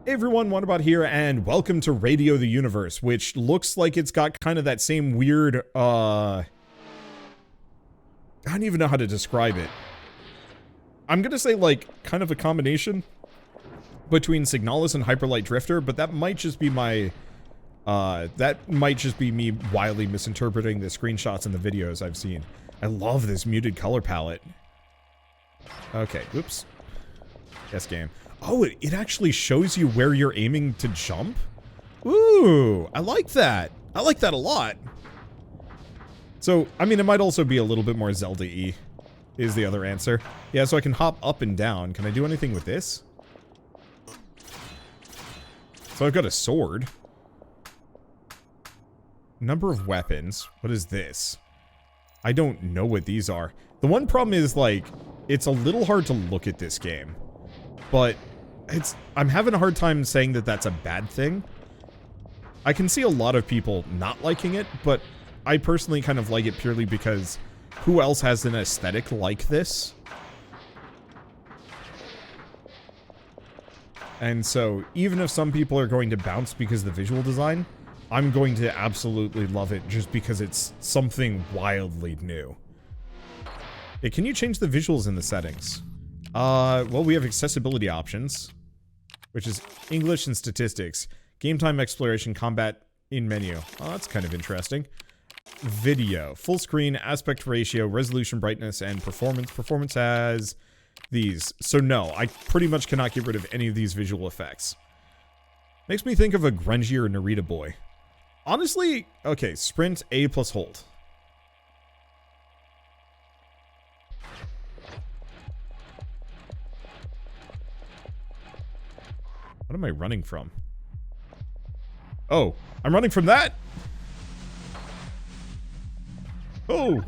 Hey everyone, Wanderbot here, and welcome to Radio the Universe, which looks like it's got kind of that same weird, I don't even know how to describe it. I'm gonna say, like, kind of a combination between Signalis and Hyperlight Drifter, but that might just be my, me wildly misinterpreting the screenshots and the videos I've seen. I love this muted color palette. Okay, oops. Yes, game. Oh, it actually shows you where you're aiming to jump? Ooh, I like that. I like that a lot. So, I mean, it might also be a little bit more Zelda-y, is the other answer. Yeah, so I can hop up and down. Can I do anything with this? So I've got a sword. Number of weapons. What is this? I don't know what these are. The one problem is, like, it's a little hard to look at this game. But I'm having a hard time saying that that's a bad thing. I can see a lot of people not liking it, but I personally kind of like it purely because who else has an aesthetic like this? And so, even if some people are going to bounce because of the visual design, I'm going to absolutely love it just because it's something wildly new. Hey, can you change the visuals in the settings? Well, we have accessibility options, which is English and statistics. Game time, exploration, combat in menu. Oh, that's kind of interesting. Video. Full screen, aspect ratio, resolution, brightness, and performance. Performance has these. So no, I pretty much cannot get rid of any of these visual effects. Makes me think of a grungier Narita boy. Honestly, okay, sprint, A plus hold. What am I running from? Oh, I'm running from that? Oh!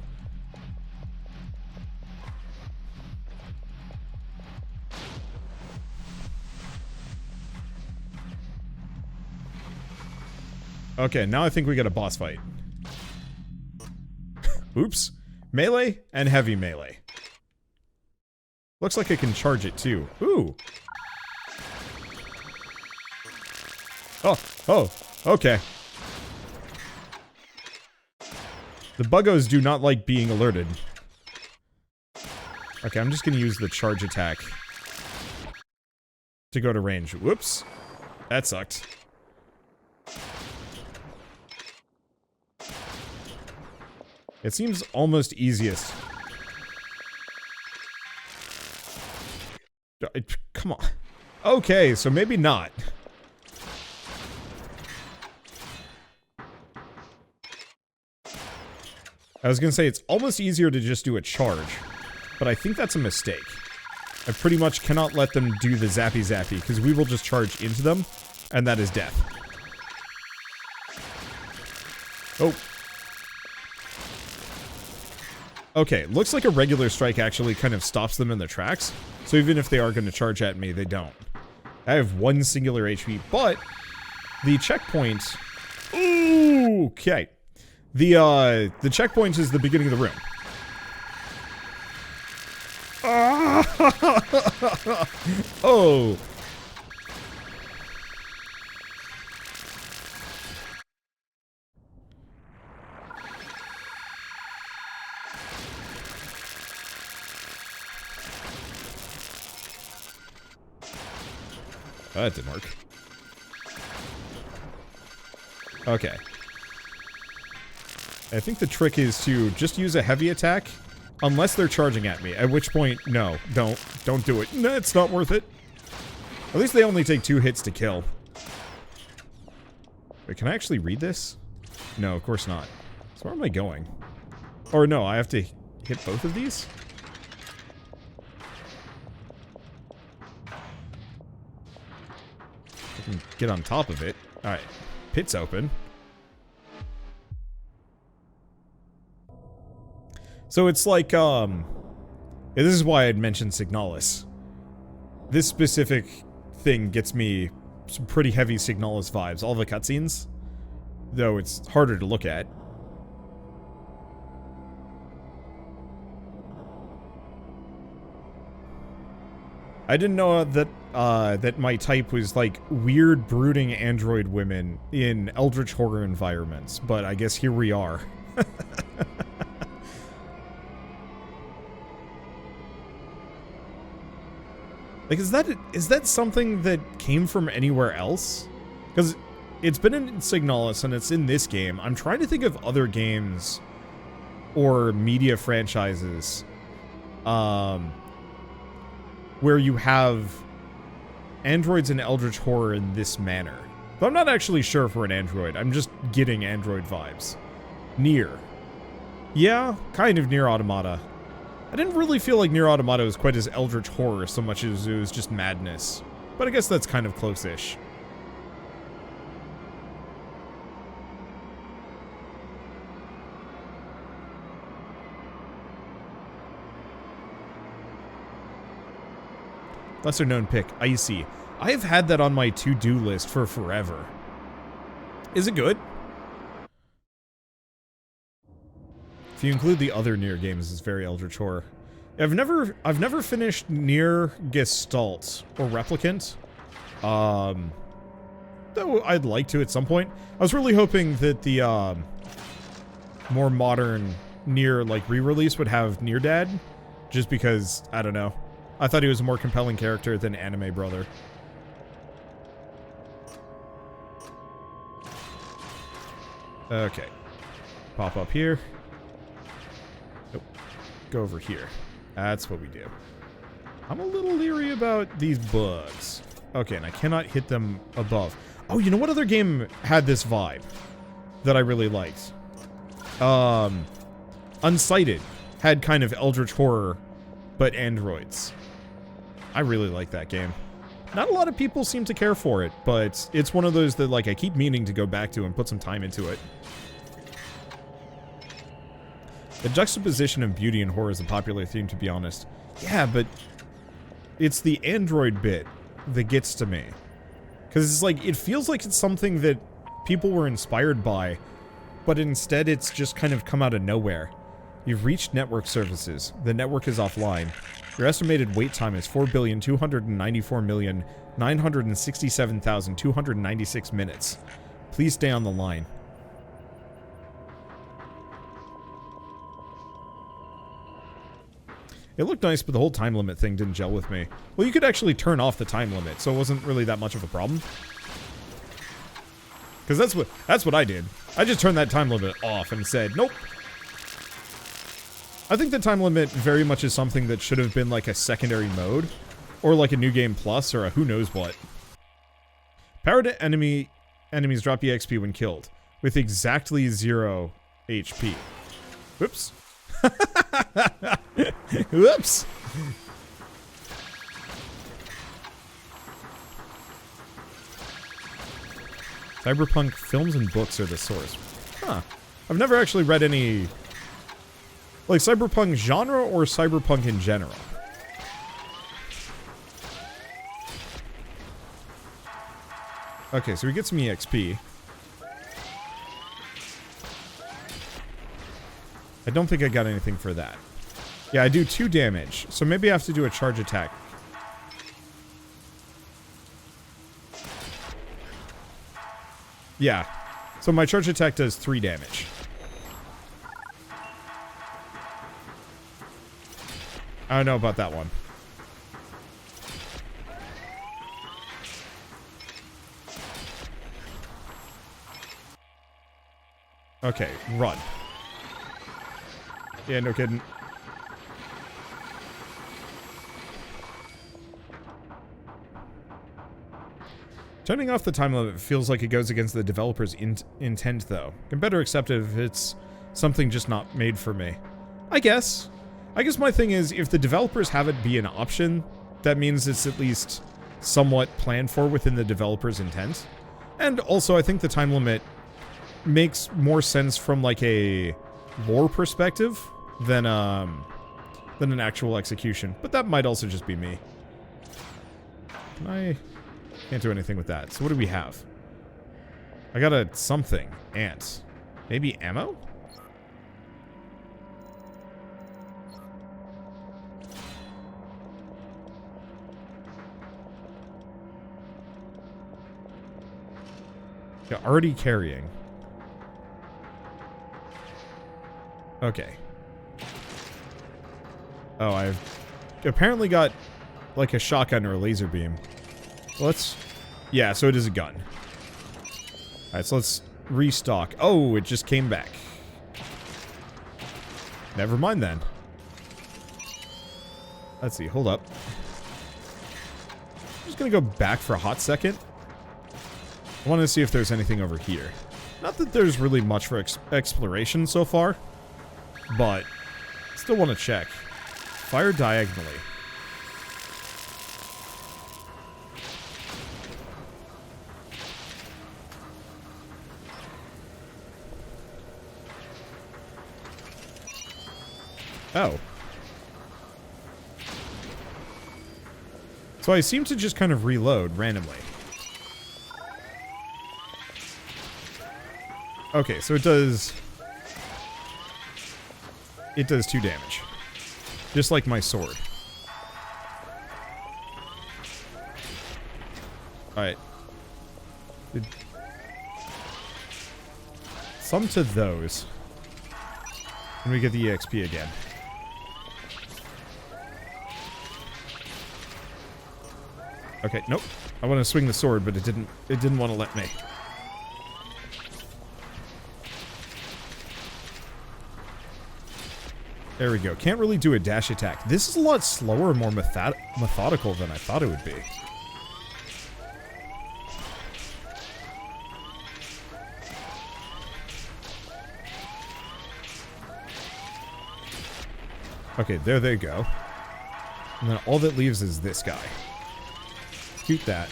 Okay, now I think we got a boss fight. Oops. Melee and heavy melee. Looks like I can charge it too. Ooh. Oh, okay. The buggos do not like being alerted. Okay, I'm just gonna use the charge attack to go to range. Whoops. That sucked. It seems almost easiest. Come on. Okay, so maybe not. I was gonna say, it's almost easier to just do a charge, but I think that's a mistake. I pretty much cannot let them do the zappy zappy, because we will just charge into them, and that is death. Oh. Okay, looks like a regular strike actually kind of stops them in their tracks, so even if they are going to charge at me, they don't. I have one singular HP, but the checkpoint... Ooh, okay. The checkpoint is the beginning of the room. Oh. That didn't work. Okay. I think the trick is to just use a heavy attack, unless they're charging at me, at which point, no, don't do it. No, it's not worth it. At least they only take 2 hits to kill. Wait, can I actually read this? No, of course not. So where am I going? Or no, I have to hit both of these? I can get on top of it. Alright, pit's open. So it's like, this is why I'd mentioned Signalis. This specific thing gets me some pretty heavy Signalis vibes. All the cutscenes, though it's harder to look at. I didn't know that that my type was like weird, brooding android women in eldritch horror environments, but I guess here we are. Like, is that something that came from anywhere else? Because it's been in Signalis and it's in this game. I'm trying to think of other games or media franchises where you have androids in eldritch horror in this manner. But I'm not actually sure for an android. I'm just getting android vibes. Nier. Yeah, kind of Nier Automata. I didn't really feel like Nier Automata was quite as eldritch horror so much as it was just madness. But I guess that's kind of close-ish. Lesser known pick, Icy. I've had that on my to-do list for forever. Is it good? If you include the other Nier games, it's very eldritch horror. I've never finished Nier Gestalt or Replicant. Though I'd like to at some point. I was really hoping that the more modern Nier like re-release would have Nier Dad, just because I don't know. I thought he was a more compelling character than Anime Brother. Okay. Pop up here. Nope. Go over here. That's what we do. I'm a little leery about these bugs. Okay, and I cannot hit them above. Oh, you know what other game had this vibe that I really liked? Unsighted had kind of eldritch horror, but androids. I really like that game. Not a lot of people seem to care for it, but it's one of those that, like, I keep meaning to go back to and put some time into it. The juxtaposition of beauty and horror is a popular theme, to be honest. Yeah, but it's the android bit that gets to me. Because it's like, it feels like it's something that people were inspired by, but instead it's just kind of come out of nowhere. You've reached network services. The network is offline. Your estimated wait time is 4,294,967,296 minutes. Please stay on the line. It looked nice, but the whole time limit thing didn't gel with me. Well, you could actually turn off the time limit, so it wasn't really that much of a problem. Because that's what I did. I just turned that time limit off and said, nope. I think the time limit very much is something that should have been like a secondary mode, or like a New Game Plus, or a who knows what. Power to enemies drop EXP when killed, with exactly 0 HP. Whoops. Whoops. Cyberpunk films and books are the source. Huh. I've never actually read any... like, cyberpunk genre or cyberpunk in general? Okay, so we get some EXP. I don't think I got anything for that. Yeah, I do 2 damage, so maybe I have to do a charge attack. Yeah, so my charge attack does 3 damage. I don't know about that one. Okay, run. Yeah, no kidding. Turning off the time limit feels like it goes against the developer's intent, though. Can better accept it if it's something just not made for me. I guess my thing is, if the developers have it be an option, that means it's at least somewhat planned for within the developer's intent. And also, I think the time limit makes more sense from, like, a lore perspective than an actual execution. But that might also just be me. I can't do anything with that. So what do we have? I got a something. Ant. Maybe ammo? Yeah, already carrying. Okay. Oh, I've apparently got like a shotgun or a laser beam. Let's... Yeah, so it is a gun. Alright, so let's restock. Oh, it just came back. Never mind then. Let's see, hold up. I'm just gonna go back for a hot second. I want to see if there's anything over here. Not that there's really much for exploration so far, but still want to check. Fire diagonally. Oh. So I seem to just kind of reload randomly. Okay, so it does 2 damage. Just like my sword. Alright. Some to those. And we get the EXP again. Okay, nope. I want to swing the sword, but it didn't want to let me. There we go. Can't really do a dash attack. This is a lot slower and more methodical than I thought it would be. Okay, there they go. And then all that leaves is this guy. Shoot that.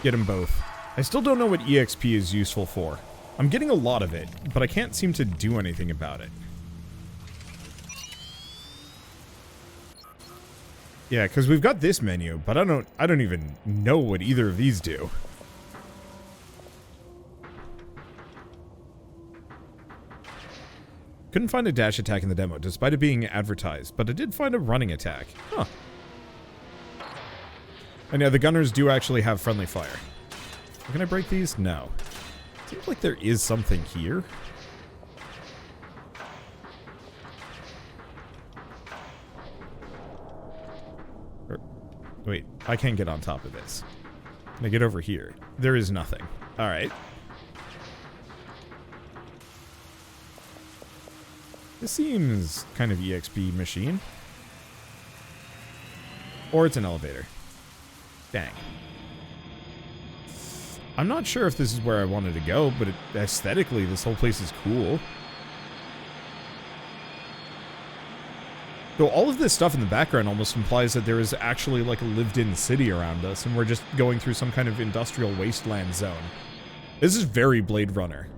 Get them both. I still don't know what EXP is useful for. I'm getting a lot of it, but I can't seem to do anything about it. Yeah, because we've got this menu, but I don't even know what either of these do. Couldn't find a dash attack in the demo, despite it being advertised, but I did find a running attack. Huh. And yeah, the gunners do actually have friendly fire. Can I break these? No. Seems like there is something here. Wait, I can't get on top of this. Can I get over here? There is nothing. Alright. This seems kind of EXP machine. Or it's an elevator. Dang. I'm not sure if this is where I wanted to go, but aesthetically, this whole place is cool. Though all of this stuff in the background almost implies that there is actually like a lived-in city around us, and we're just going through some kind of industrial wasteland zone. This is very Blade Runner.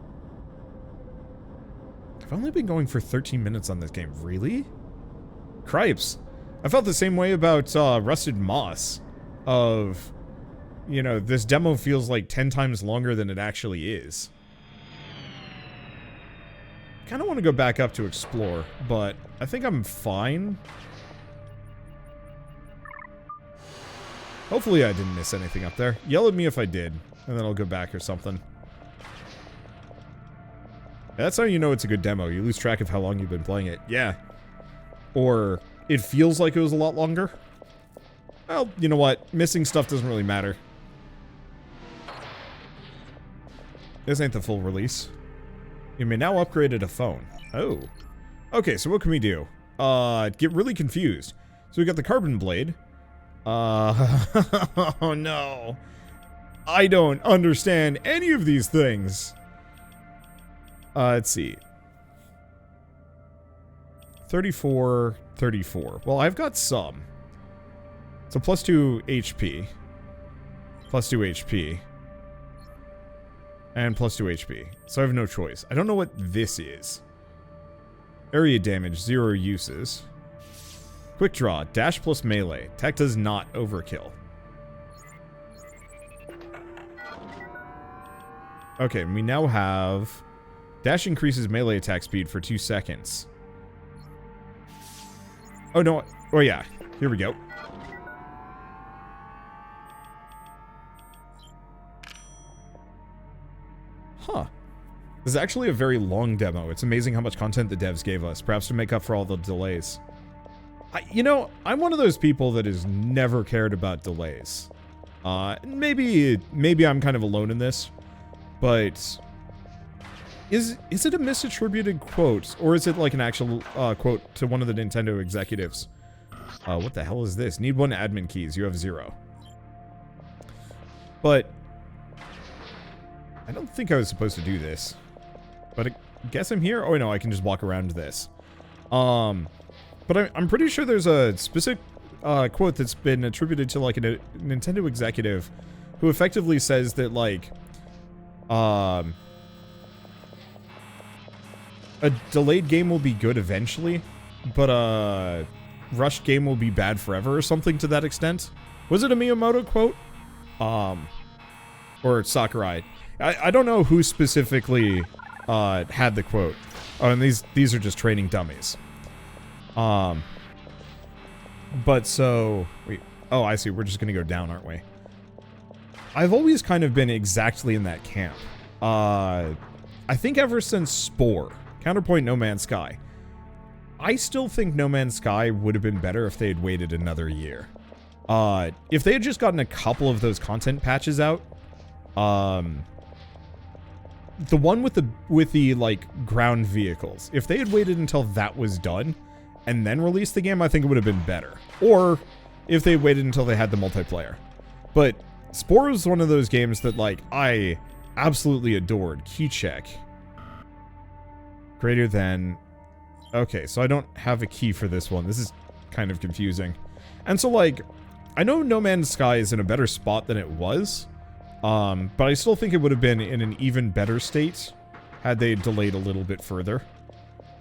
I've only been going for 13 minutes on this game. Really? Cripes. I felt the same way about Rusted Moss. Of, you know, this demo feels like 10 times longer than it actually is. Kind of want to go back up to explore, but I think I'm fine. Hopefully I didn't miss anything up there. Yell at me if I did, and then I'll go back or something. That's how you know it's a good demo. You lose track of how long you've been playing it. Yeah. Or it feels like it was a lot longer. Well, you know what? Missing stuff doesn't really matter. This ain't the full release. You may now upgrade a phone. Oh. Okay, so what can we do? Get really confused. So we got the carbon blade. Oh no. I don't understand any of these things. Let's see. 34, 34. Well, I've got some. So plus 2 HP. Plus 2 HP. And plus 2 HP. So I have no choice. I don't know what this is. Area damage, 0 uses. Quick draw, dash plus melee. Attack does not overkill. Okay, we now have... Dash increases melee attack speed for 2 seconds. Oh, no. Oh, yeah. Here we go. Huh. This is actually a very long demo. It's amazing how much content the devs gave us, perhaps to make up for all the delays. You know, I'm one of those people that has never cared about delays. Maybe I'm kind of alone in this, but is it a misattributed quote, or is it like an actual quote to one of the Nintendo executives? What the hell is this? Need 1 admin keys. You have 0. But I don't think I was supposed to do this. But I guess I'm here. Oh no, I can just walk around this. But I'm pretty sure there's a specific quote that's been attributed to like a Nintendo executive who effectively says that like a delayed game will be good eventually, but a rushed game will be bad forever, or something to that extent. Was it a Miyamoto quote? Or Sakurai? I don't know who specifically had the quote. Oh, and these are just training dummies. But so wait. Oh, I see. We're just gonna go down, aren't we? I've always kind of been exactly in that camp. I think ever since Spore, Counterpoint No Man's Sky. I still think No Man's Sky would have been better if they had waited another year. If they had just gotten a couple of those content patches out, the one with the like ground vehicles, if they had waited until that was done and then released the game, I think it would have been better. Or if they waited until they had the multiplayer. But Spore was one of those games that like I absolutely adored. Key check. Greater than. Okay, so I don't have a key for this one. This is kind of confusing. And so like, I know No Man's Sky is in a better spot than it was. But I still think it would have been in an even better state had they delayed a little bit further.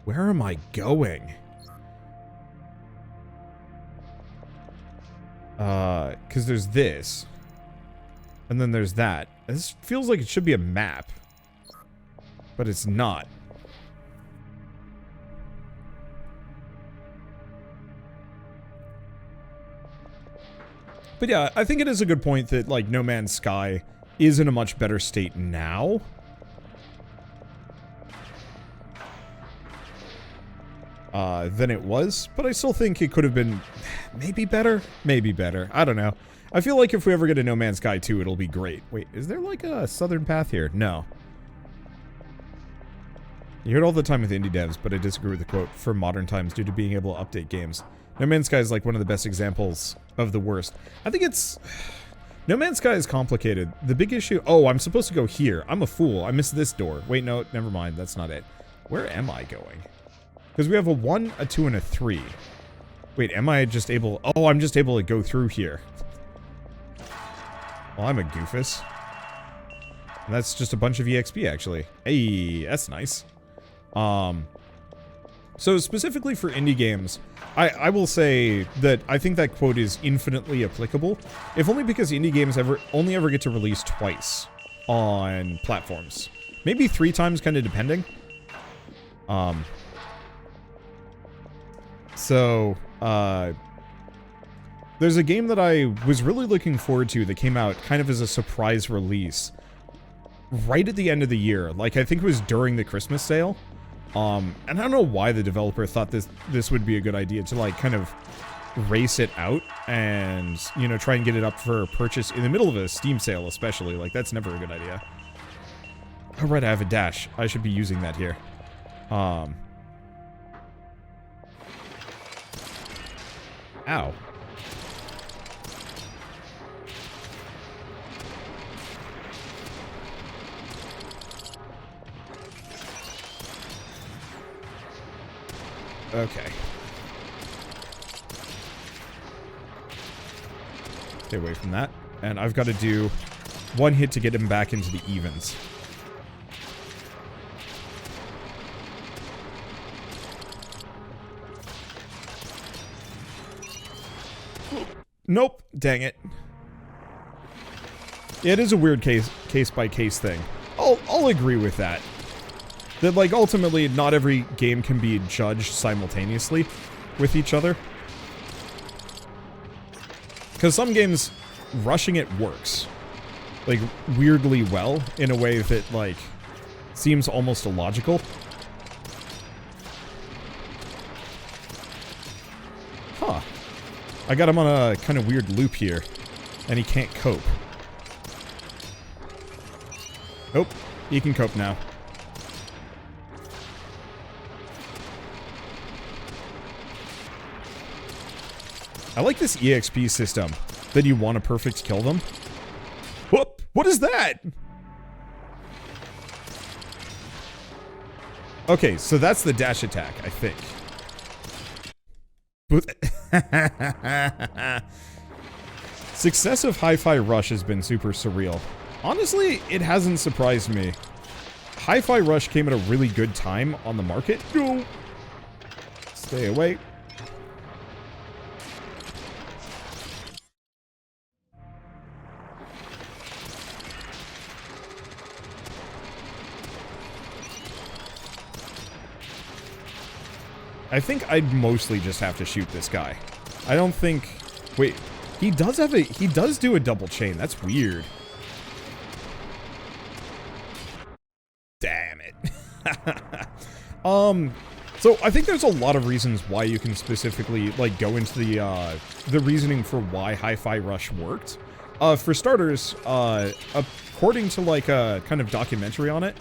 Where am I going? Because there's this. And then there's that. This feels like it should be a map. But it's not. But yeah, I think it is a good point that, like, No Man's Sky is in a much better state now. Than it was. But I still think it could have been maybe better? Maybe better. I don't know. I feel like if we ever get a No Man's Sky 2, it'll be great. Wait, is there like a southern path here? No. You hear it all the time with indie devs, but I disagree with the quote, for modern times due to being able to update games. No Man's Sky is like one of the best examples of the worst. I think it's... No Man's Sky is complicated. The big issue... Oh, I'm supposed to go here. I'm a fool. I missed this door. Wait, no, never mind. That's not it. Where am I going? Because we have a 1, a 2, and a 3. Wait, am I just able... Oh, I'm just able to go through here. Well, I'm a goofus. And that's just a bunch of EXP, actually. Hey, that's nice. So specifically for indie games, I will say that I think that quote is infinitely applicable, if only because indie games only ever get to release twice on platforms. Maybe 3 times, kind of depending. There's a game that I was really looking forward to that came out kind of as a surprise release right at the end of the year. Like, I think it was during the Christmas sale. And I don't know why the developer thought this would be a good idea to, like, kind of race it out and, you know, try and get it up for purchase in the middle of a Steam sale, especially. Like, that's never a good idea. Oh, right, I have a dash. I should be using that here. Ow. Okay. Stay away from that. And I've got to do 1 hit to get him back into the evens. Nope. Dang it. Yeah, it is a weird case-by-case thing. I'll agree with that. That, like, ultimately, not every game can be judged simultaneously with each other. Because some games, rushing it works. Like, weirdly well, in a way that, like, Seems almost illogical. Huh. I got him on a kind of weird loop here, and he can't cope. Nope, he can cope now. I like this EXP system, that you want to perfect kill them. Whoop! What is that? Okay, so that's the dash attack, I think. Success of Hi-Fi Rush has been super surreal. Honestly, it hasn't surprised me. Hi-Fi Rush came at a really good time on the market. No! Stay away. I think I'd mostly just have to shoot this guy. I don't think... Wait, he does have a... He does do a double chain. That's weird. Damn it. So I think there's a lot of reasons why you can specifically, like, go into the reasoning for why Hi-Fi Rush worked. For starters, according to, like, a kind of documentary on it,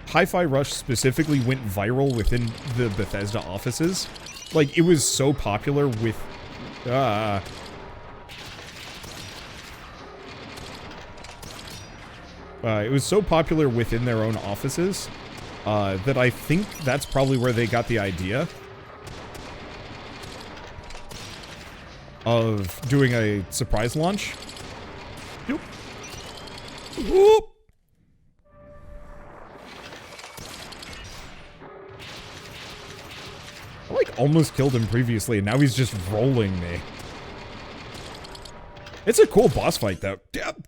Hi-Fi Rush specifically went viral within the Bethesda offices. Like, it was so popular with... it was so popular within their own offices that I think that's probably where they got the idea of doing a surprise launch. Whoop. Whoop. I, like, almost killed him previously, and now he's just rolling me. It's a cool boss fight, though. Damn.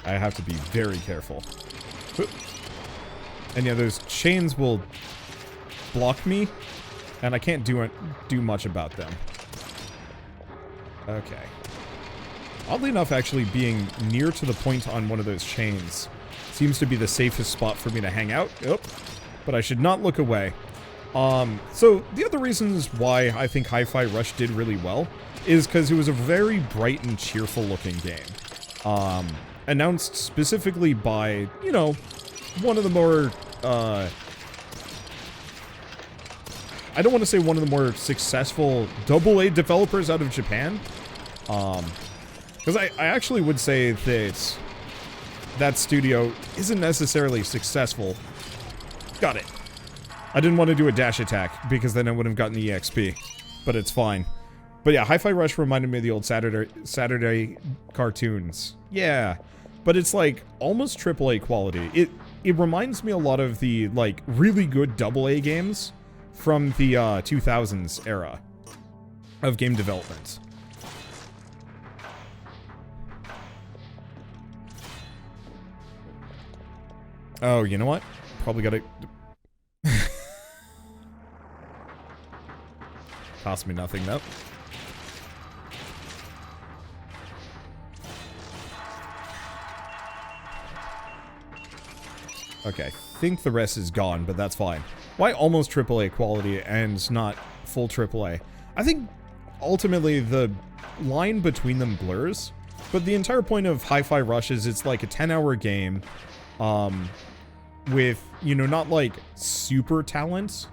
I have to be very careful. And yeah, those chains will block me, and I can't do much about them. Okay. Oddly enough, actually being near to the point on one of those chains seems to be the safest spot for me to hang out. Oop. But I should not look away. So the other reasons why I think Hi-Fi Rush did really well is because it was a very bright and cheerful looking game. Announced specifically by, you know, one of the more, I don't want to say one of the more successful AA developers out of Japan. Because I actually would say that that studio isn't necessarily successful. Got it. I didn't want to do a dash attack, because then I would have gotten the EXP. But it's fine. But yeah, Hi-Fi Rush reminded me of the old Saturday cartoons. Yeah. But it's like almost AAA quality. It reminds me a lot of the like really good AA games from the 2000s era of game development. Oh, you know what? Probably gotta... Cost me nothing, though. Okay, I think the rest is gone, but that's fine. Why almost AAA quality and not full AAA? I think ultimately the line between them blurs, but the entire point of Hi-Fi Rush is it's like a 10-hour game with, you know, not like super talent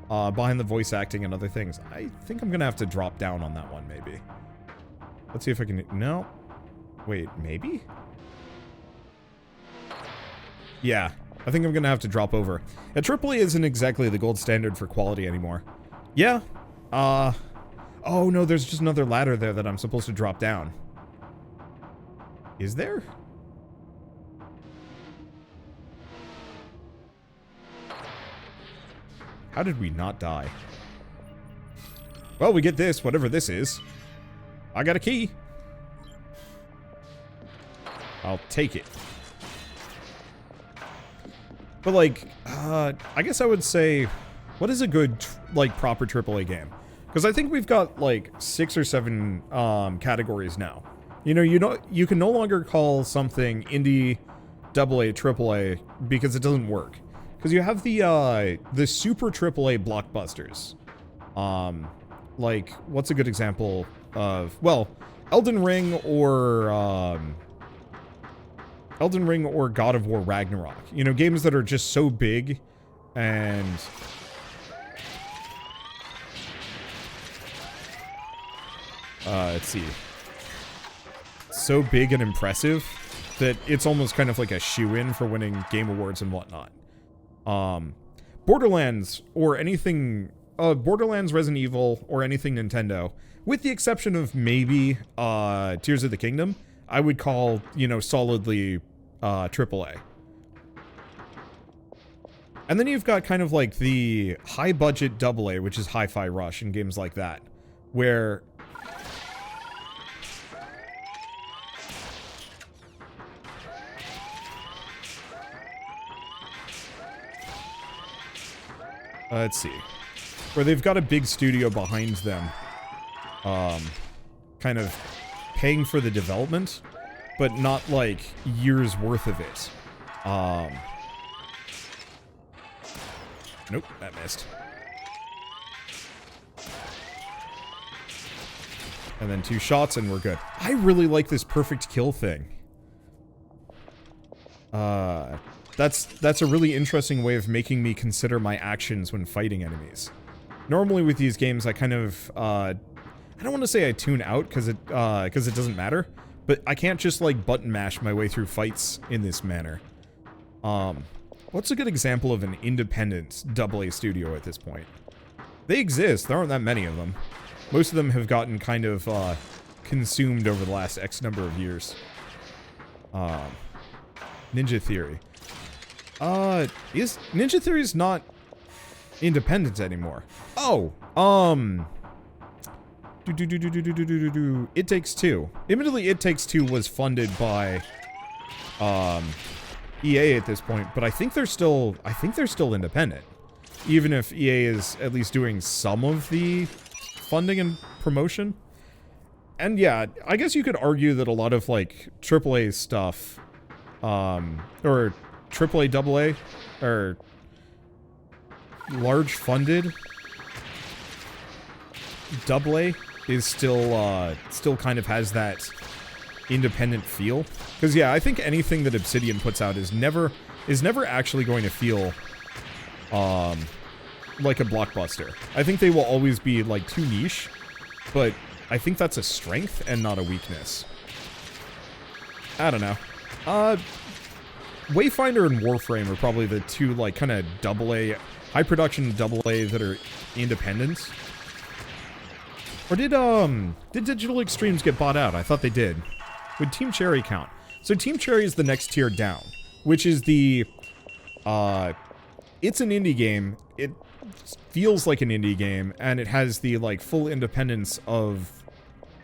behind the voice acting and other things. I think I'm gonna have to drop down on that one, maybe. Let's see if I can... No. Wait, maybe? Yeah, I think I'm gonna have to drop over. And AAA isn't exactly the gold standard for quality anymore. Yeah. Oh no, there's just another ladder there that I'm supposed to drop down. Is there? How did we not die? Well, we get this, whatever this is. I got a key. I'll take it. But, like, I guess I would say, what is a good, like, proper AAA game? Because I think we've got, like, 6 or 7 categories now. You know, you can no longer call something indie, AA, AAA, because it doesn't work. Because you have the super AAA blockbusters. Like, what's a good example of, well, Elden Ring or God of War Ragnarok. You know, games that are just so big and let's see. So big and impressive that it's almost kind of like a shoe-in for winning Game Awards and whatnot. Borderlands or anything, Borderlands, Resident Evil, or anything Nintendo, with the exception of maybe Tears of the Kingdom, I would call, you know, solidly AAA. And then you've got kind of like the high-budget AA, which is Hi-Fi Rush and games like that, where let's see. Where they've got a big studio behind them. Kind of paying for the development, but not like years worth of it. Nope, that missed. And then 2 shots and we're good. I really like this perfect kill thing. That's a really interesting way of making me consider my actions when fighting enemies. Normally with these games, I kind of, I don't want to say I tune out, because it doesn't matter, but I can't just, like, button mash my way through fights in this manner. What's a good example of an independent AA studio at this point? They exist, there aren't that many of them. Most of them have gotten kind of, consumed over the last X number of years. Ninja Theory. Ninja Theory's not independent anymore. Oh, It Takes Two. Admittedly, It Takes Two was funded by, EA at this point, but I think they're still independent. Even if EA is at least doing some of the funding and promotion. And yeah, I guess you could argue that a lot of, like, AAA stuff, or AAA AA, or large funded AA is still kind of has that independent feel. Because yeah, I think anything that Obsidian puts out is never actually going to feel like a blockbuster. I think they will always be like too niche, but I think that's a strength and not a weakness. I don't know. Wayfinder and Warframe are probably the two, like, kind of AA, high production AA that are independent. Or did Digital Extremes get bought out? I thought they did. Would Team Cherry count? So Team Cherry is the next tier down, which is the, it's an indie game. It feels like an indie game, and it has the, like, full independence of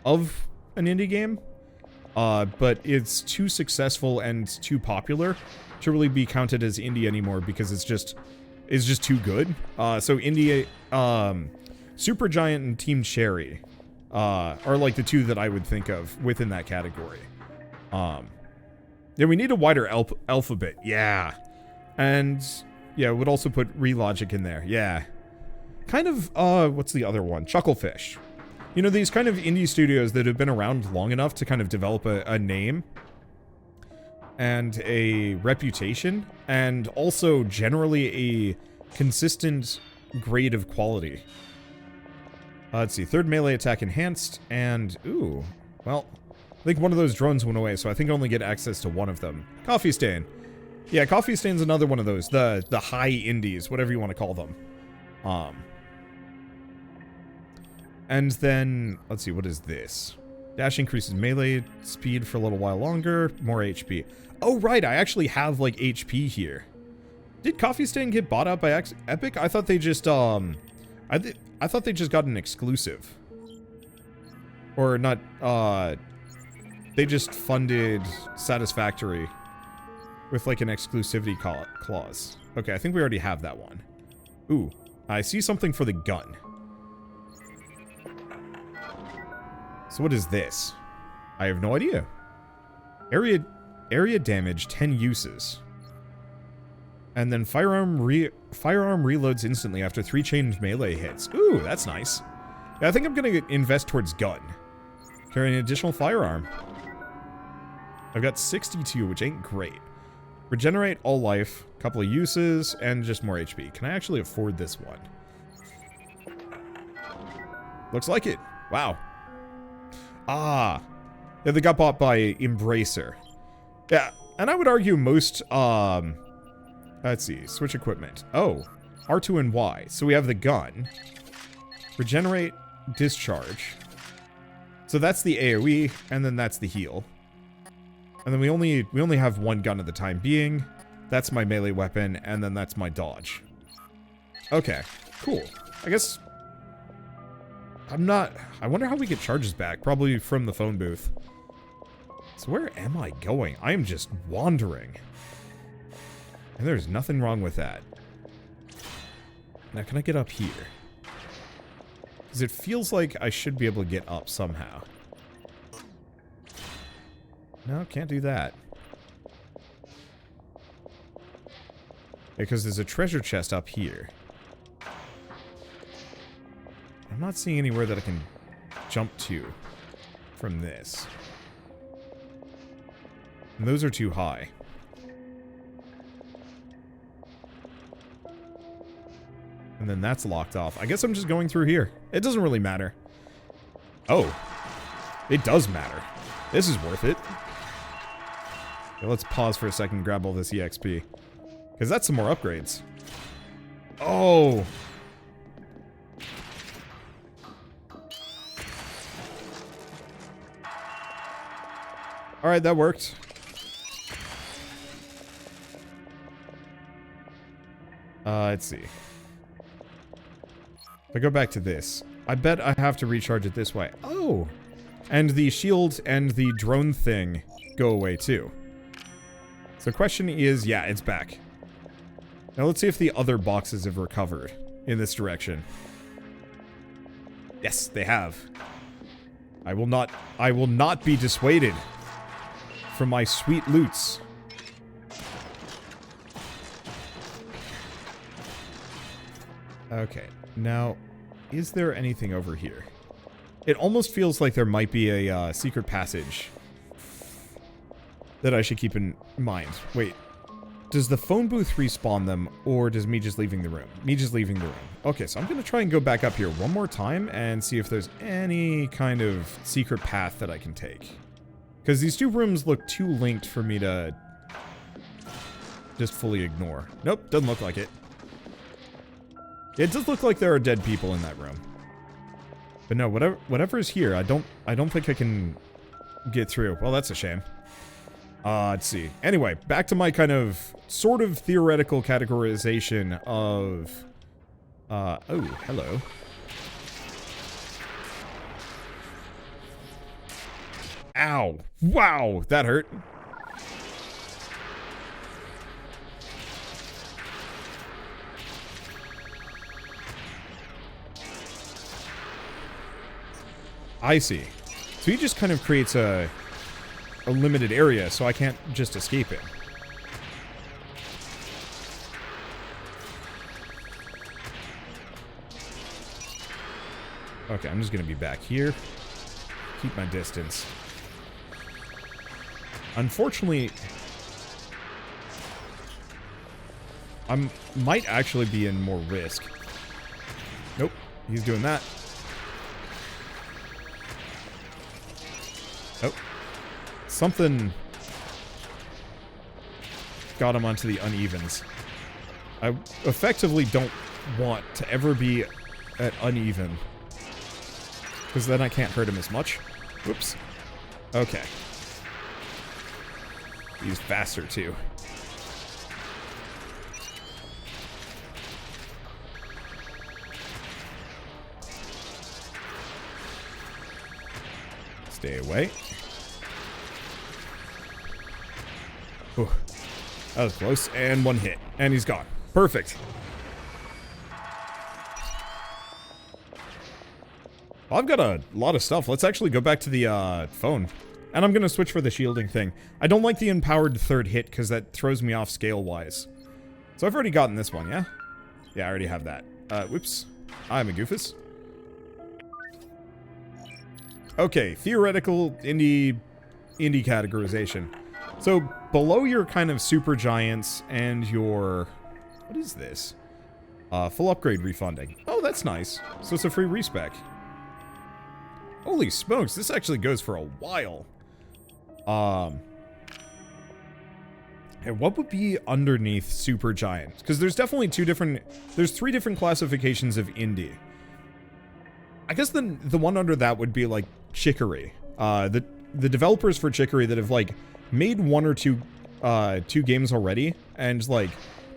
an indie game. But it's too successful and too popular to really be counted as indie anymore because it's just too good. So indie, Supergiant and Team Cherry, are like the two that I would think of within that category. Yeah, we need a wider alphabet. Yeah. And yeah, would also put Relogic in there. Yeah. Kind of, what's the other one? Chucklefish. You know, these kind of indie studios that have been around long enough to kind of develop a name and a reputation, and also generally a consistent grade of quality. Let's see, third melee attack enhanced, and, ooh, well, I think one of those drones went away, so I think I only get access to one of them. Coffee Stain. Yeah, Coffee Stain's another one of those, the high indies, whatever you want to call them. And then, let's see, what is this? Dash increases melee speed for a little while longer, more HP. Oh, right, I actually have, like, HP here. Did Coffee Stain get bought out by Epic? I thought they just, I thought they just got an exclusive. Or not, they just funded Satisfactory with like an exclusivity clause. Okay, I think we already have that one. Ooh, I see something for the gun. So what is this? I have no idea. Area damage, 10 uses. And then firearm reloads instantly after 3 chained melee hits. Ooh, that's nice. Yeah, I think I'm gonna invest towards gun. Carrying an additional firearm. I've got 62, which ain't great. Regenerate all life, couple of uses, and just more HP. Can I actually afford this one? Looks like it. Wow. Ah. Yeah, they got bought by Embracer. Yeah, and I would argue most, let's see, switch equipment. Oh, R2 and Y. So we have the gun. Regenerate, discharge. So that's the AoE, and then that's the heal. And then we only have one gun at the time being. That's my melee weapon, and then that's my dodge. Okay, cool. I guess I wonder how we get charges back. Probably from the phone booth. So where am I going? I am just wandering. And there's nothing wrong with that. Now, can I get up here? Because it feels like I should be able to get up somehow. No, can't do that. Because there's a treasure chest up here. I'm not seeing anywhere that I can jump to from this. And those are too high. And then that's locked off. I guess I'm just going through here. It doesn't really matter. Oh. It does matter. This is worth it. Okay, let's pause for a second and grab all this EXP. Because that's some more upgrades. Oh. Alright, that worked. Let's see. If I go back to this, I bet I have to recharge it this way. Oh! And the shield and the drone thing go away too. So the question is, yeah, it's back. Now let's see if the other boxes have recovered in this direction. Yes, they have. I will not be dissuaded from my sweet loots. Okay, now, is there anything over here? It almost feels like there might be a secret passage that I should keep in mind. Wait, does the phone booth respawn them, or does me just leaving the room? Me just leaving the room. Okay, so I'm gonna try and go back up here one more time and see if there's any kind of secret path that I can take. Because these two rooms look too linked for me to just fully ignore. Nope, doesn't look like it. It does look like there are dead people in that room. But no, whatever is here, I don't think I can get through. Well, that's a shame. Let's see. Anyway, back to my kind of sort of theoretical categorization of oh, hello. Ow. Wow, that hurt. I see. So he just kind of creates a limited area, so I can't just escape it. Okay, I'm just gonna be back here. Keep my distance. Unfortunately, I might actually be in more risk. Nope, he's doing that. Oh. Something got him onto the unevens. I effectively don't want to ever be at uneven, because then I can't hurt him as much. Whoops. Okay. He's faster, too. Stay away. Ooh, that was close. And one hit. And he's gone. Perfect. Well, I've got a lot of stuff. Let's actually go back to the phone. And I'm going to switch for the shielding thing. I don't like the empowered third hit because that throws me off scale-wise. So I've already gotten this one, yeah? Yeah, I already have that. Whoops. I'm a goofus. Okay, theoretical indie categorization. So below your kind of super giants and your... What is this? Full upgrade refunding. Oh, that's nice. So it's a free respec. Holy smokes, this actually goes for a while. And what would be underneath super giant? Because there's definitely there's 3 different classifications of indie. I guess the one under that would be like Chicory. The developers for Chicory that have like made 1 or 2 games already, and like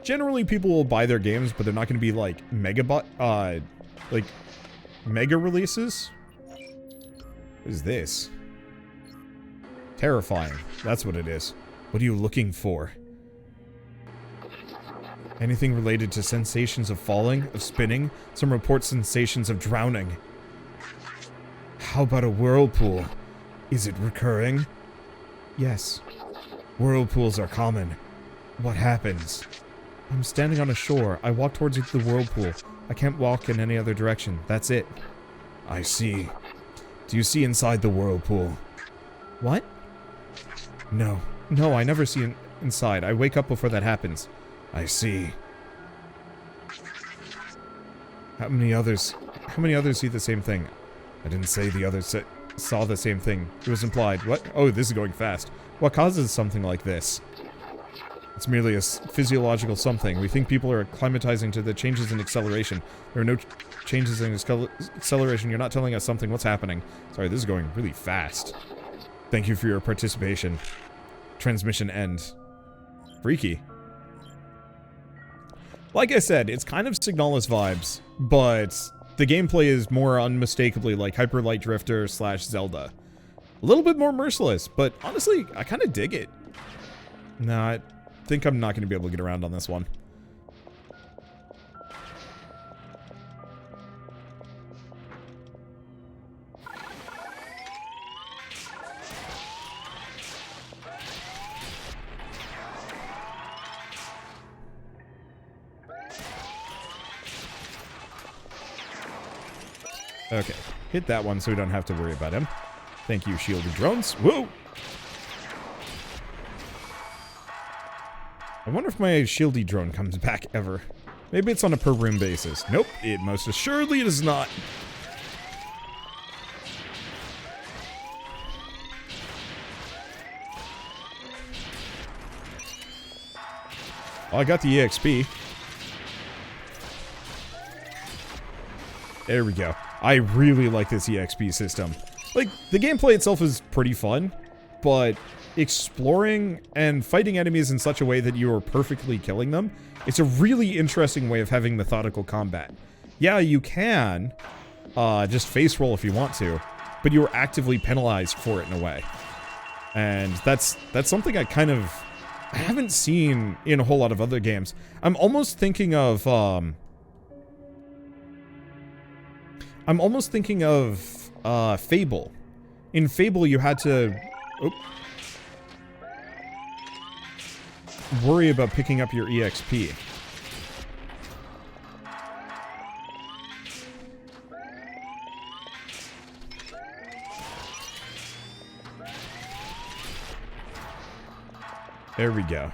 generally people will buy their games, but they're not going to be like mega releases. What is this? Terrifying. That's what it is. What are you looking for? Anything related to sensations of falling, of spinning? Some report sensations of drowning. How about a whirlpool? Is it recurring? Yes. Whirlpools are common. What happens? I'm standing on a shore. I walk towards the whirlpool. I can't walk in any other direction. That's it. I see. Do you see inside the whirlpool? What? No. No, I never see inside. I wake up before that happens. I see. How many others see the same thing? I didn't say the others saw the same thing. It was implied. What? Oh, this is going fast. What causes something like this? It's merely a physiological something. We think people are acclimatizing to the changes in acceleration. There are no changes in acceleration. You're not telling us something. What's happening? Sorry, this is going really fast. Thank you for your participation. Transmission end. Freaky. Like I said, it's kind of Signalis vibes, but the gameplay is more unmistakably like Hyper Light Drifter / Zelda. A little bit more merciless, but honestly, I kind of dig it. Nah, I think I'm not going to be able to get around on this one. Okay, hit that one so we don't have to worry about him. Thank you, shielded drones. Whoa! I wonder if my shieldy drone comes back ever. Maybe it's on a per room basis. Nope, it most assuredly does not. Well, I got the EXP. There we go. I really like this EXP system. Like, the gameplay itself is pretty fun, but exploring and fighting enemies in such a way that you are perfectly killing them, it's a really interesting way of having methodical combat. Yeah, you can just face roll if you want to, but you are actively penalized for it in a way. And that's something I haven't seen in a whole lot of other games. I'm almost thinking of Fable. In Fable, you had to worry about picking up your EXP. There we go.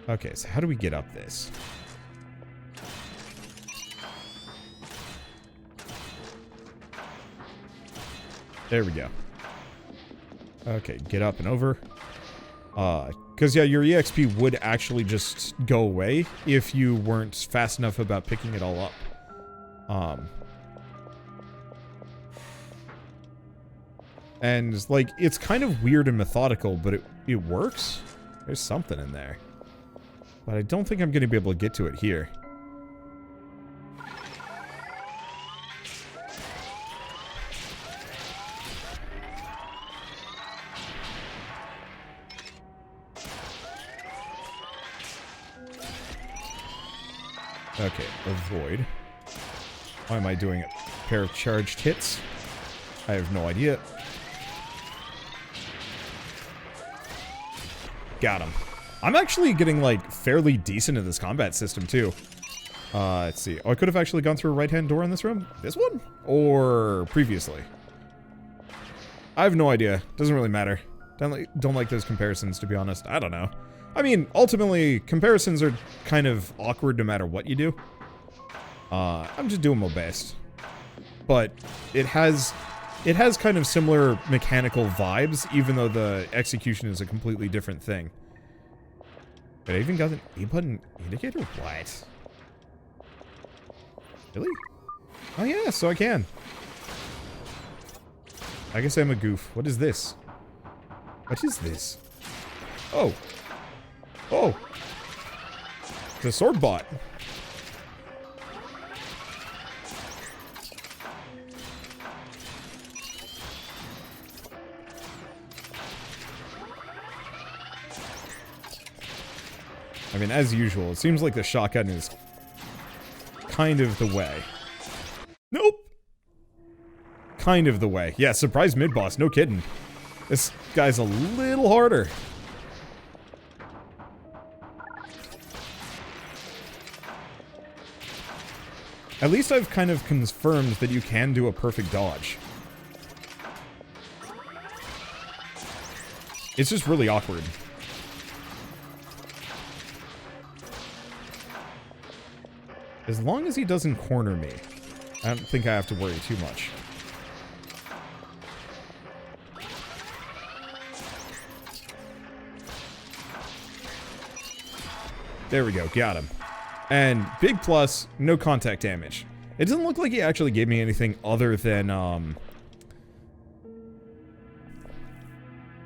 Okay, so how do we get up this? There we go. Okay, get up and over. Because yeah, your EXP would actually just go away if you weren't fast enough about picking it all up. And, like, it's kind of weird and methodical, but it works. There's something in there. But I don't think I'm going to be able to get to it here. Okay, avoid. Why am I doing a pair of charged hits? I have no idea. Got him. I'm actually getting, like, fairly decent in this combat system, too. Let's see. Oh, I could have actually gone through a right-hand door in this room? This one? Or previously? I have no idea. Doesn't really matter. Don't like those comparisons, to be honest. I don't know. I mean, ultimately, comparisons are kind of awkward no matter what you do. I'm just doing my best. But it has kind of similar mechanical vibes, even though the execution is a completely different thing. But I even got an A-button indicator? What? Really? Oh yeah, so I can. I guess I'm a goof. What is this? What is this? Oh. Oh. The sword bot. I mean, as usual, it seems like the shotgun is kind of the way. Nope. Kind of the way. Yeah, surprise mid-boss, no kidding. This guy's a little harder. At least I've kind of confirmed that you can do a perfect dodge. It's just really awkward. As long as he doesn't corner me, I don't think I have to worry too much. There we go, got him. And big plus, no contact damage. It doesn't look like he actually gave me anything other than,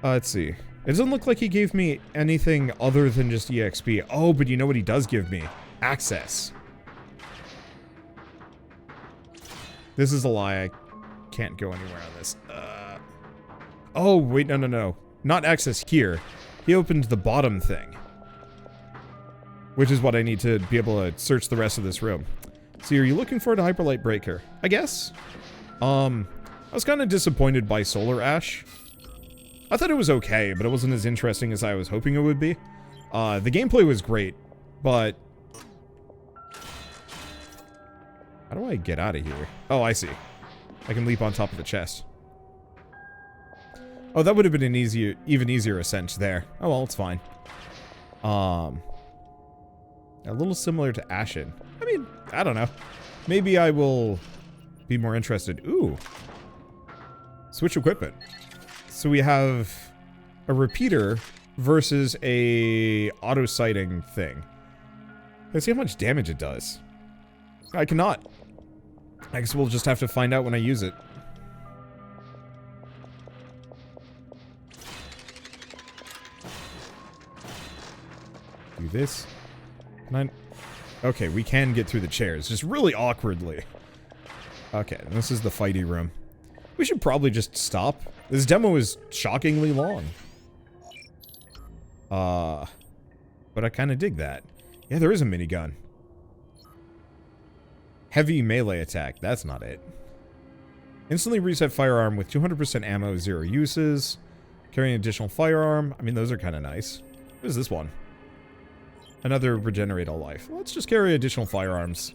let's see. It doesn't look like he gave me anything other than just EXP. Oh, but you know what he does give me? Access. This is a lie. I can't go anywhere on this. Oh, wait, no. Not access here. He opened the bottom thing. Which is what I need to be able to search the rest of this room. See, are you looking forward to Hyperlight Breaker? I guess. I was kind of disappointed by Solar Ash. I thought it was okay, but it wasn't as interesting as I was hoping it would be. The gameplay was great, but... How do I get out of here? Oh, I see. I can leap on top of the chest. Oh, that would have been an even easier ascent there. Oh well, it's fine. A little similar to Ashen. I mean, I don't know. Maybe I will be more interested. Ooh. Switch equipment. So we have a repeater versus a auto-sighting thing. Let's see how much damage it does. I cannot. I guess we'll just have to find out when I use it. Do this. Can I... Okay, we can get through the chairs, just really awkwardly. Okay, and this is the fighty room. We should probably just stop. This demo is shockingly long. But I kind of dig that. Yeah, there is a minigun. Heavy melee attack, that's not it. Instantly reset firearm with 200% ammo, 0 uses. Carrying additional firearm. I mean, those are kind of nice. What is this one? Another regenerate all life. Let's just carry additional firearms.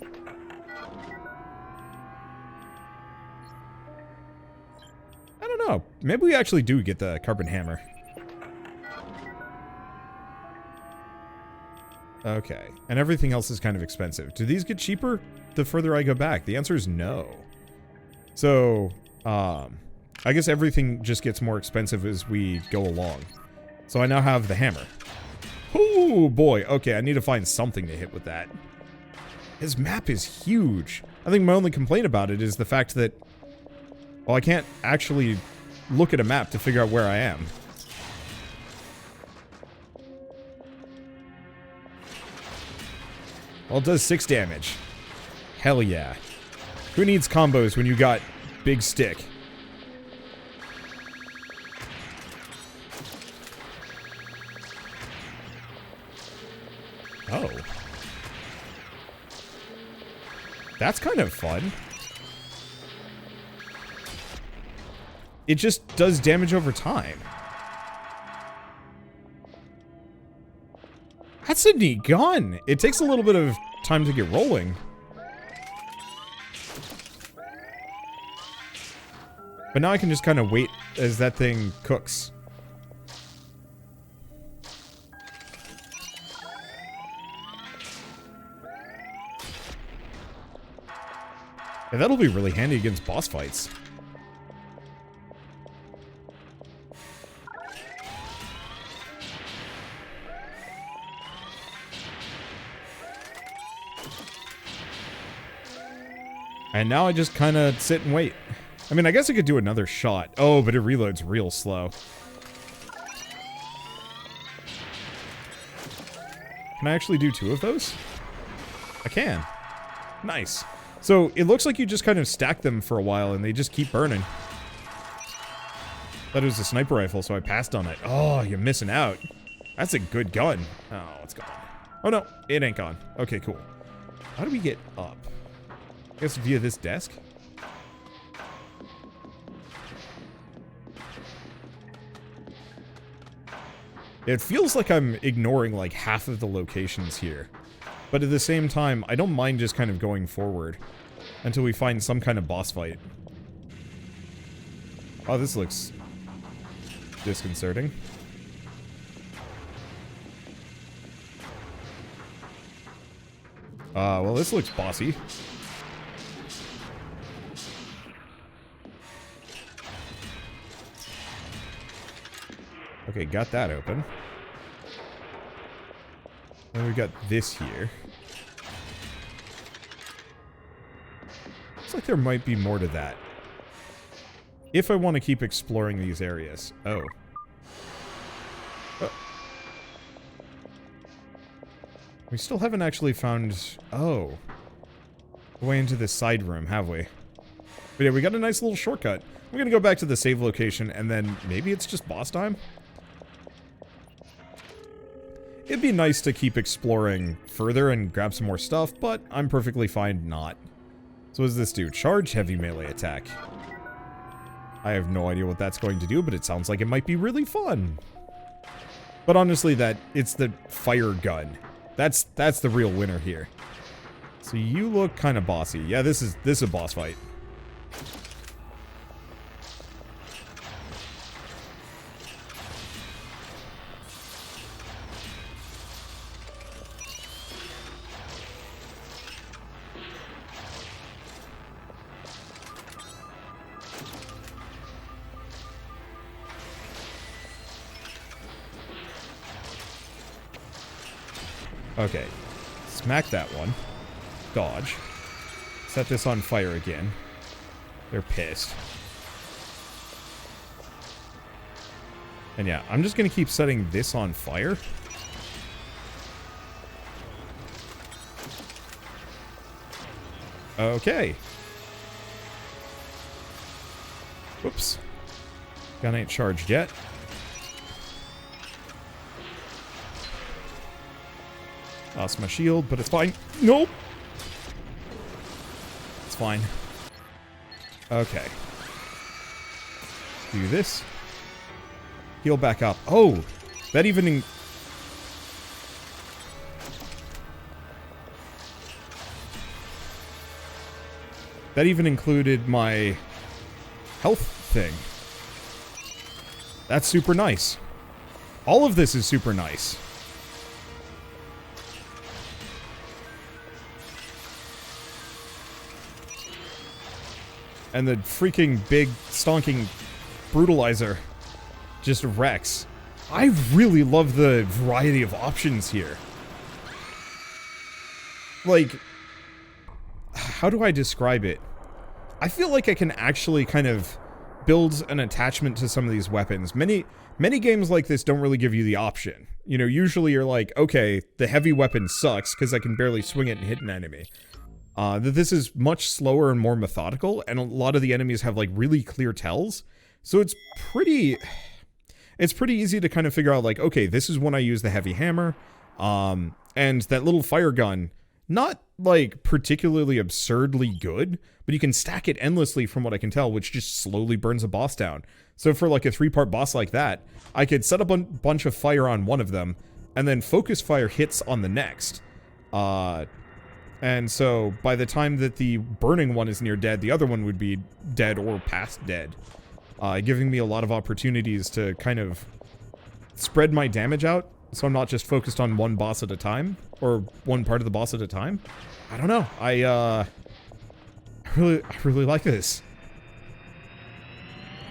I don't know. Maybe we actually do get the carbon hammer. Okay. And everything else is kind of expensive. Do these get cheaper the further I go back? The answer is no. So, I guess everything just gets more expensive as we go along. So I now have the hammer. Oh boy, okay, I need to find something to hit with that. His map is huge. I think my only complaint about it is the fact that, well, I can't actually look at a map to figure out where I am. Well, it does 6 damage. Hell yeah. Who needs combos when you got big stick? Oh. That's kind of fun. It just does damage over time. That's a neat gun. It takes a little bit of time to get rolling. But now I can just kind of wait as that thing cooks. And that'll be really handy against boss fights. And now I just kind of sit and wait. I mean, I guess I could do another shot. Oh, but it reloads real slow. Can I actually do 2 of those? I can. Nice. So, it looks like you just kind of stack them for a while and they just keep burning. Thought it was a sniper rifle, so I passed on it. Oh, you're missing out. That's a good gun. Oh, it's gone. Oh no, it ain't gone. Okay, cool. How do we get up? I guess via this desk? It feels like I'm ignoring like half of the locations here. But at the same time, I don't mind just kind of going forward until we find some kind of boss fight. Oh, this looks disconcerting. Well, this looks bossy. Okay, got that open. And we got this here. Looks like there might be more to that. If I want to keep exploring these areas. Oh. We still haven't actually found... Oh. Way into this side room, have we? But yeah, we got a nice little shortcut. We're gonna go back to the save location, and then maybe it's just boss time? It'd be nice to keep exploring further and grab some more stuff, but I'm perfectly fine not. So what does this do? Charge heavy melee attack. I have no idea what that's going to do, but it sounds like it might be really fun. But honestly, it's the fire gun. That's the real winner here. So you look kind of bossy. Yeah, this is a boss fight. Okay, smack that one. Dodge. Set this on fire again. They're pissed. And yeah, I'm just gonna keep setting this on fire. Okay. Whoops. Gun ain't charged yet. Lost my shield, but it's fine. Nope. It's fine. Okay. Do this. Heal back up. Oh! That even... That even included my health thing. That's super nice. All of this is super nice. And the freaking big, stonking brutalizer just wrecks. I really love the variety of options here. Like, how do I describe it? I feel like I can actually kind of build an attachment to some of these weapons. Many games like this don't really give you the option. You know, usually you're like, okay, the heavy weapon sucks because I can barely swing it and hit an enemy. This is much slower and more methodical, and a lot of the enemies have like really clear tells. So it's pretty easy to kind of figure out like, okay, this is when I use the heavy hammer. And that little fire gun, not like, particularly absurdly good, but you can stack it endlessly from what I can tell, which just slowly burns a boss down. So for, like, a 3-part boss like that, I could set up a bunch of fire on one of them, and then focus fire hits on the next. And so by the time that the burning one is near dead, the other one would be dead or past dead. Giving me a lot of opportunities to kind of spread my damage out, so I'm not just focused on one boss at a time, or one part of the boss at a time. I don't know. I really like this.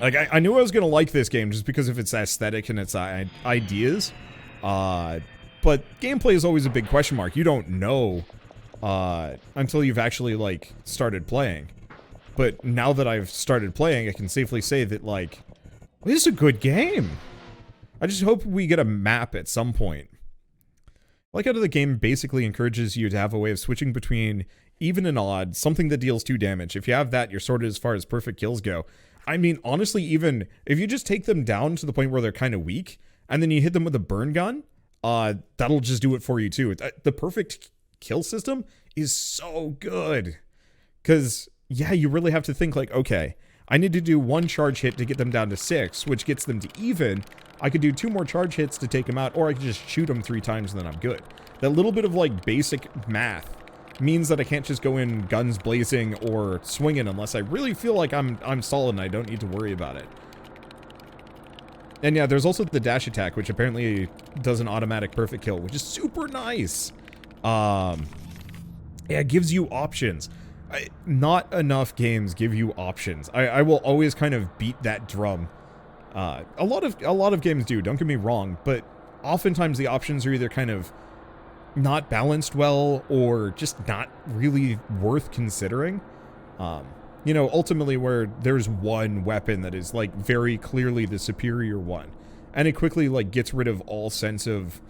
Like, I knew I was gonna like this game just because of its aesthetic and its ideas. But gameplay is always a big question mark. You don't know until you've actually, like, started playing. But now that I've started playing, I can safely say that, like, this is a good game. I just hope we get a map at some point. I like how the game basically encourages you to have a way of switching between even and odd, something that deals 2 damage. If you have that, you're sorted as far as perfect kills go. I mean, honestly, even if you just take them down to the point where they're kind of weak, and then you hit them with a burn gun, that'll just do it for you too. The perfect kill system is so good. Because, yeah, you really have to think like, okay, I need to do 1 charge hit to get them down to 6, which gets them to even. I could do 2 more charge hits to take them out, or I could just shoot them 3 times and then I'm good. That little bit of, like, basic math means that I can't just go in guns blazing or swinging unless I really feel like I'm solid and I don't need to worry about it. And yeah, there's also the dash attack, which apparently does an automatic perfect kill, which is super nice. Yeah, it gives you options. Not enough games give you options. I will always kind of beat that drum. A lot of games do, don't get me wrong, but oftentimes the options are either kind of not balanced well or just not really worth considering. You know, ultimately where there's one weapon that is, like, very clearly the superior one, and it quickly, like, gets rid of all sense of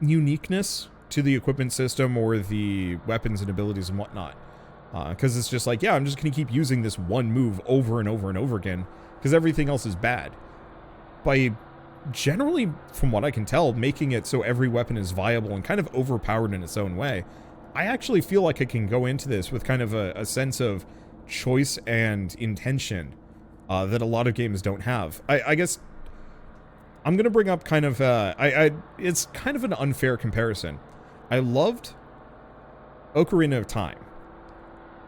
uniqueness to the equipment system or the weapons and abilities and whatnot. Because it's just like, yeah, I'm just going to keep using this one move over and over and over again, because everything else is bad. By generally, from what I can tell, making it so every weapon is viable and kind of overpowered in its own way, I actually feel like I can go into this with kind of a sense of choice and intention that a lot of games don't have. I guess I'm going to bring up kind of, it's kind of an unfair comparison. I loved Ocarina of Time.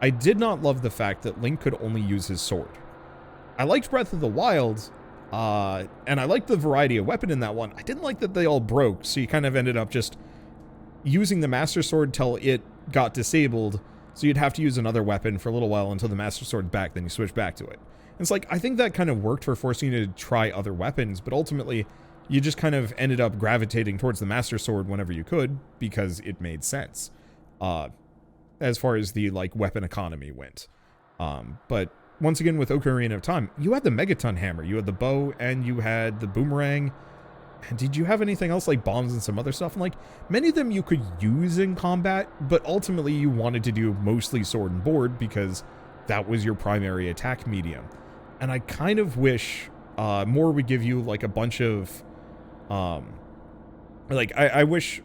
I did not love the fact that Link could only use his sword. I liked Breath of the Wild, and I liked the variety of weapon in that one. I didn't like that they all broke, so you kind of ended up just using the Master Sword till it got disabled, so you'd have to use another weapon for a little while until the Master Sword's back, then you switch back to it. And it's like, I think that kind of worked for forcing you to try other weapons, but ultimately, you just kind of ended up gravitating towards the Master Sword whenever you could, because it made sense. As far as the, like, weapon economy went. But once again, with Ocarina of Time, you had the Megaton Hammer, you had the bow, and you had the boomerang. And did you have anything else, like bombs and some other stuff? And, like, many of them you could use in combat, but ultimately you wanted to do mostly sword and board because that was your primary attack medium. And I kind of wish more would give you, like, a bunch of, like, I wish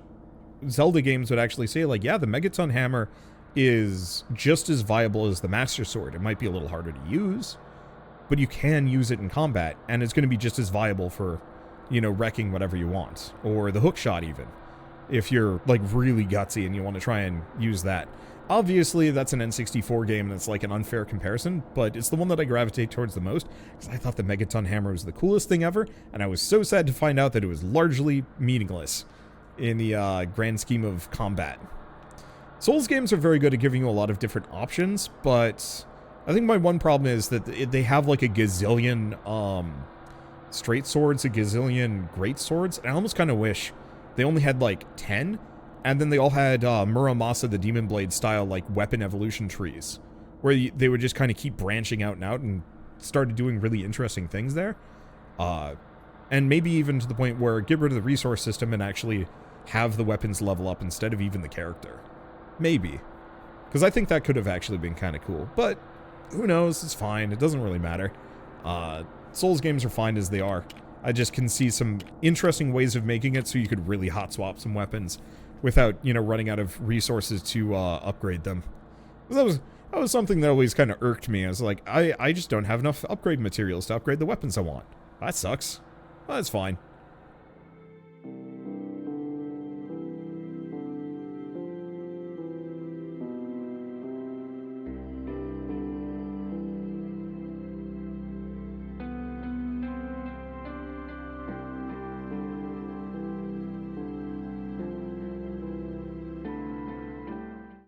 Zelda games would actually say, like, yeah, the Megaton Hammer is just as viable as the Master Sword. It might be a little harder to use, but you can use it in combat, and it's going to be just as viable for, you know, wrecking whatever you want. Or the hook shot, even, if you're, like, really gutsy and you want to try and use that. Obviously, that's an N64 game, and it's, like, an unfair comparison, but it's the one that I gravitate towards the most, because I thought the Megaton Hammer was the coolest thing ever, and I was so sad to find out that it was largely meaningless in the grand scheme of combat. Souls games are very good at giving you a lot of different options, but I think my one problem is that they have, like, a gazillion straight swords, a gazillion great swords, and I almost kind of wish they only had, like, 10, and then they all had Muramasa the Demon Blade style, like, weapon evolution trees, where they would just kind of keep branching out and started doing really interesting things there. And maybe even to the point where get rid of the resource system and actually have the weapons level up instead of even the character. Maybe. Because I think that could have actually been kind of cool. But who knows? It's fine. It doesn't really matter. Souls games are fine as they are. I just can see some interesting ways of making it so you could really hot swap some weapons. without, you know, running out of resources to upgrade them. That was something that always kind of irked me. I was like, I just don't have enough upgrade materials to upgrade the weapons I want. That sucks. Well, that's fine.